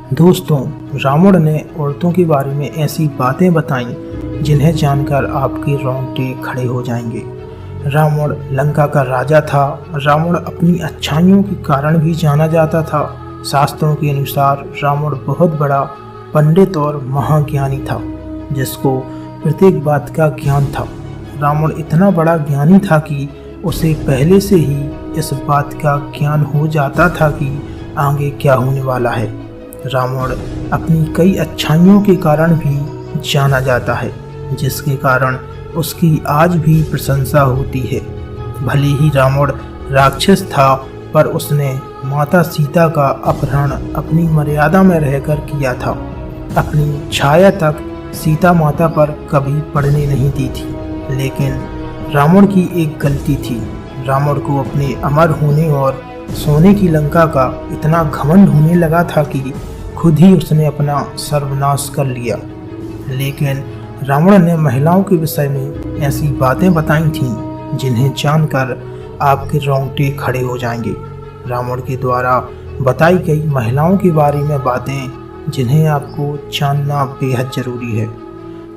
दोस्तों, रावण ने औरतों के बारे में ऐसी बातें बताईं जिन्हें जानकर आपके रोंगटे खड़े हो जाएंगे। रावण लंका का राजा था। रावण अपनी अच्छाइयों के कारण भी जाना जाता था। शास्त्रों के अनुसार रावण बहुत बड़ा पंडित और महाज्ञानी था, जिसको प्रत्येक बात का ज्ञान था। रावण इतना बड़ा ज्ञानी था कि उसे पहले से ही इस बात का ज्ञान हो जाता था कि आगे क्या होने वाला है। रावण अपनी कई अच्छाइयों के कारण भी जाना जाता है, जिसके कारण उसकी आज भी प्रशंसा होती है। भले ही रावण राक्षस था, पर उसने माता सीता का अपहरण अपनी मर्यादा में रहकर किया था। अपनी छाया तक सीता माता पर कभी पड़ने नहीं दी थी। लेकिन रावण की एक गलती थी। रावण को अपने अमर होने और सोने की लंका का इतना घमंड होने लगा था कि खुद ही उसने अपना सर्वनाश कर लिया। लेकिन रावण ने महिलाओं के विषय में ऐसी बातें बताई थीं जिन्हें जानकर आपके रोंगटे खड़े हो जाएंगे। रावण के द्वारा बताई गई महिलाओं के बारे में बातें जिन्हें आपको जानना बेहद ज़रूरी है।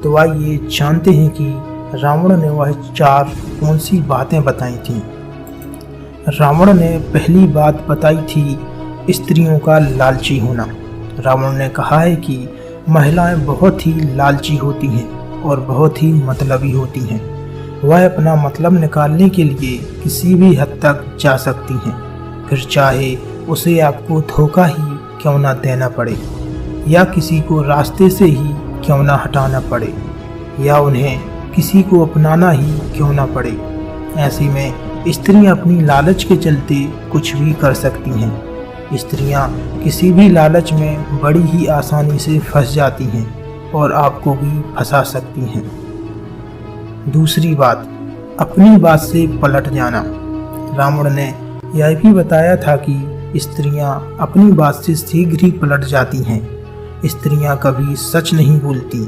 तो आइए जानते हैं कि रावण ने वह 4 कौन सी बातें बताई थीं। रावण ने पहली बात बताई थी स्त्रियों का लालची होना। रावण ने कहा है कि महिलाएं बहुत ही लालची होती हैं और बहुत ही मतलबी होती हैं। वह अपना मतलब निकालने के लिए किसी भी हद तक जा सकती हैं, फिर चाहे उसे आपको धोखा ही क्यों ना देना पड़े, या किसी को रास्ते से ही क्यों ना हटाना पड़े, या उन्हें किसी को अपनाना ही क्यों ना पड़े। ऐसे में स्त्रियां अपनी लालच के चलते कुछ भी कर सकती हैं। स्त्रियां किसी भी लालच में बड़ी ही आसानी से फंस जाती हैं और आपको भी फंसा सकती हैं। दूसरी बात, अपनी बात से पलट जाना। रावण ने यह भी बताया था कि स्त्रियां अपनी बात से शीघ्र ही पलट जाती हैं। स्त्रियां कभी सच नहीं बोलती।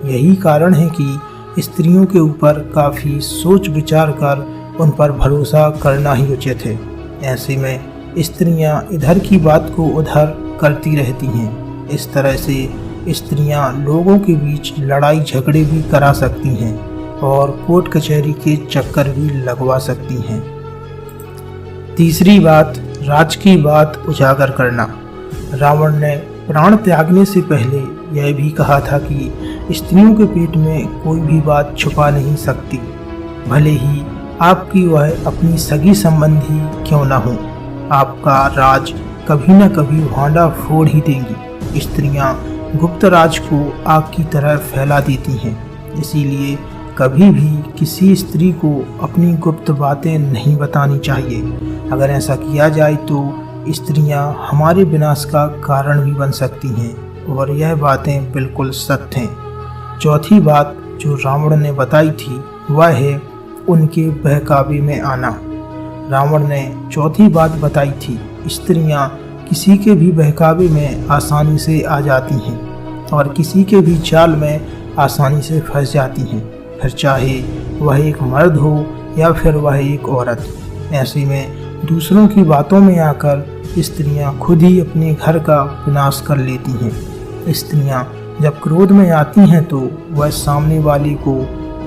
यही कारण है कि स्त्रियों के ऊपर काफ़ी सोच विचार कर उन पर भरोसा करना ही उचित है। ऐसे में स्त्रियां इधर की बात को उधर करती रहती हैं। इस तरह से स्त्रियां लोगों के बीच लड़ाई झगड़े भी करा सकती हैं और कोर्ट कचहरी के चक्कर भी लगवा सकती हैं। तीसरी बात, राज की बात उजागर करना। रावण ने प्राण त्यागने से पहले यह भी कहा था कि स्त्रियों के पेट में कोई भी बात छुपा नहीं सकती, भले ही आपकी वह अपनी सगी संबंधी क्यों ना हो। आपका राज कभी न कभी भांडा फोड़ ही देंगी। स्त्रियां गुप्त राज को आग की तरह फैला देती हैं। इसीलिए कभी भी किसी स्त्री को अपनी गुप्त बातें नहीं बतानी चाहिए। अगर ऐसा किया जाए तो स्त्रियां हमारे विनाश का कारण भी बन सकती हैं, और यह बातें बिल्कुल सत्य हैं। चौथी बात जो रावण ने बताई थी वह है उनके बहकावे में आना। रावण ने चौथी बात बताई थी, स्त्रियां किसी के भी बहकावे में आसानी से आ जाती हैं और किसी के भी जाल में आसानी से फंस जाती हैं, फिर चाहे वह एक मर्द हो या फिर वह एक औरत। ऐसे में दूसरों की बातों में आकर स्त्रियां खुद ही अपने घर का विनाश कर लेती हैं। स्त्रियां जब क्रोध में आती हैं तो वह सामने वाले को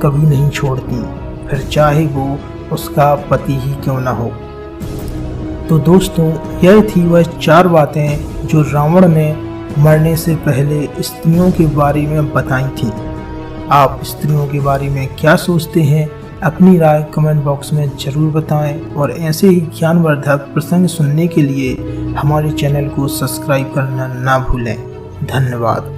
कभी नहीं छोड़ती, फिर चाहे वो उसका पति ही क्यों ना हो। तो दोस्तों, यह थी वह 4 बातें जो रावण ने मरने से पहले स्त्रियों के बारे में बताई थीं। आप स्त्रियों के बारे में क्या सोचते हैं? अपनी राय कमेंट बॉक्स में ज़रूर बताएं, और ऐसे ही ज्ञानवर्धक प्रसंग सुनने के लिए हमारे चैनल को सब्सक्राइब करना ना भूलें। धन्यवाद।